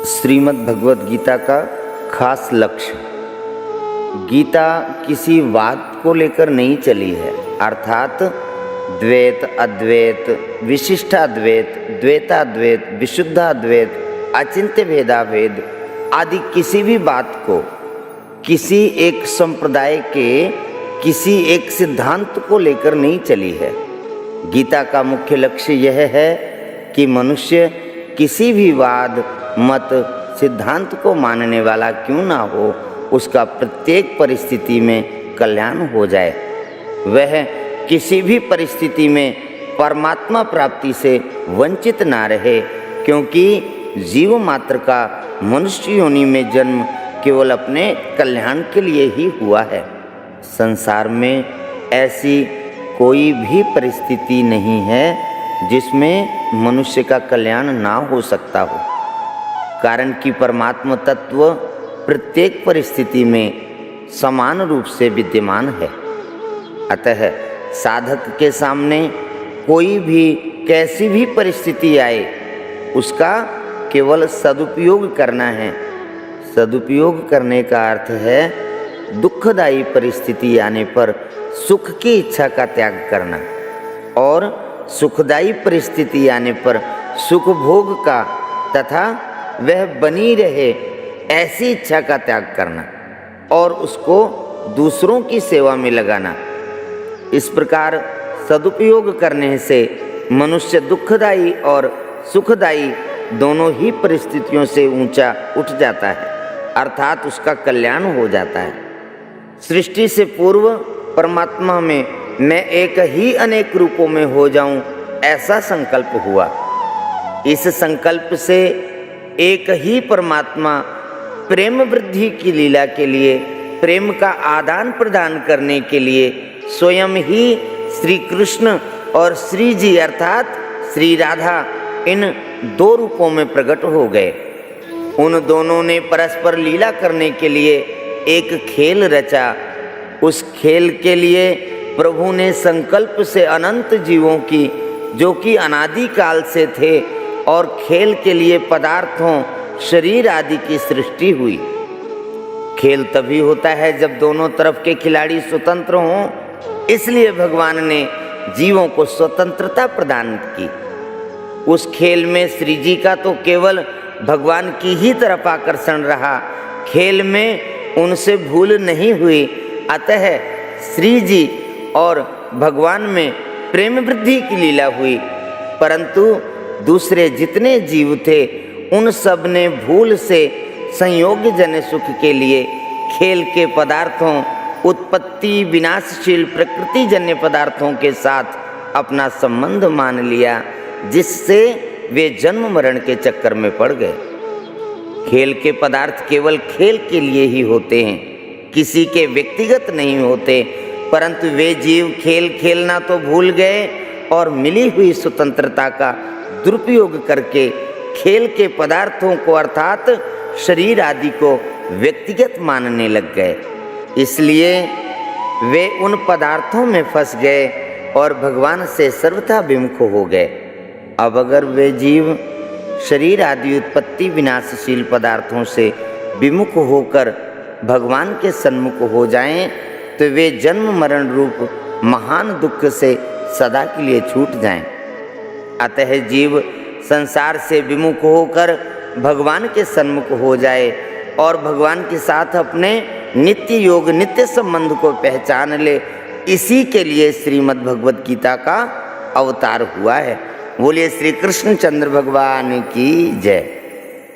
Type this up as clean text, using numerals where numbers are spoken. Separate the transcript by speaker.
Speaker 1: श्रीमद् भगवद गीता का खास लक्ष्य। गीता किसी वाद को लेकर नहीं चली है, अर्थात द्वैत, अद्वैत, विशिष्टाद्वैत, द्वैताद्वैत, विशुद्धाद्वैत, अचिंत्य भेदाभेद आदि किसी भी बात को किसी एक संप्रदाय के किसी एक सिद्धांत को लेकर नहीं चली है। गीता का मुख्य लक्ष्य यह है कि मनुष्य किसी भी वाद, मत, सिद्धांत को मानने वाला क्यों ना हो, उसका प्रत्येक परिस्थिति में कल्याण हो जाए। वह किसी भी परिस्थिति में परमात्मा प्राप्ति से वंचित ना रहे, क्योंकि जीव मात्र का मनुष्य योनि में जन्म केवल अपने कल्याण के लिए ही हुआ है। संसार में ऐसी कोई भी परिस्थिति नहीं है जिसमें मनुष्य का कल्याण ना हो सकता हो, कारण कि परमात्मा तत्व प्रत्येक परिस्थिति में समान रूप से विद्यमान है। अतः साधक के सामने कोई भी कैसी भी परिस्थिति आए, उसका केवल सदुपयोग करना है। सदुपयोग करने का अर्थ है दुखदायी परिस्थिति आने पर सुख की इच्छा का त्याग करना, और सुखदायी परिस्थिति आने पर सुख भोग का तथा वह बनी रहे ऐसी इच्छा का त्याग करना और उसको दूसरों की सेवा में लगाना। इस प्रकार सदुपयोग करने से मनुष्य दुखदायी और सुखदायी दोनों ही परिस्थितियों से ऊंचा उठ जाता है, अर्थात उसका कल्याण हो जाता है। सृष्टि से पूर्व परमात्मा में मैं एक ही अनेक रूपों में हो जाऊं, ऐसा संकल्प हुआ। इस संकल्प से एक ही परमात्मा प्रेम वृद्धि की लीला के लिए, प्रेम का आदान प्रदान करने के लिए स्वयं ही श्री कृष्ण और श्री जी अर्थात श्री राधा इन दो रूपों में प्रकट हो गए। उन दोनों ने परस्पर लीला करने के लिए एक खेल रचा। उस खेल के लिए प्रभु ने संकल्प से अनंत जीवों की, जो कि अनादि काल से थे, और खेल के लिए पदार्थों, शरीर आदि की सृष्टि हुई। खेल तभी होता है जब दोनों तरफ के खिलाड़ी स्वतंत्र हों, इसलिए भगवान ने जीवों को स्वतंत्रता प्रदान की। उस खेल में श्री जी का तो केवल भगवान की ही तरफ आकर्षण रहा, खेल में उनसे भूल नहीं हुई। अतः श्री जी और भगवान में प्रेम वृद्धि की लीला हुई, परंतु दूसरे जितने जीव थे उन सब ने भूल से संयोग जन्य सुख के लिए खेल के पदार्थों, उत्पत्ति विनाशशील प्रकृति जन्य पदार्थों के साथ अपना संबंध मान लिया, जिससे वे जन्म मरण के चक्कर में पड़ गए। खेल के पदार्थ केवल खेल के लिए ही होते हैं, किसी के व्यक्तिगत नहीं होते, परंतु वे जीव खेल खेलना तो भूल गए और मिली हुई स्वतंत्रता का दुरुपयोग करके खेल के पदार्थों को अर्थात शरीर आदि को व्यक्तिगत मानने लग गए। इसलिए वे उन पदार्थों में फंस गए और भगवान से सर्वथा विमुख हो गए। अब अगर वे जीव शरीर आदि उत्पत्ति विनाशशील पदार्थों से विमुख होकर भगवान के सन्मुख हो जाएं, तो वे जन्म मरण रूप महान दुख से सदा के लिए छूट जाएं। अतः जीव संसार से विमुख होकर भगवान के सन्मुख हो जाए और भगवान के साथ अपने नित्य योग, नित्य संबंध को पहचान ले, इसी के लिए श्रीमद् भगवद गीता का अवतार हुआ है। बोलिए श्री कृष्ण चंद्र भगवान की जय।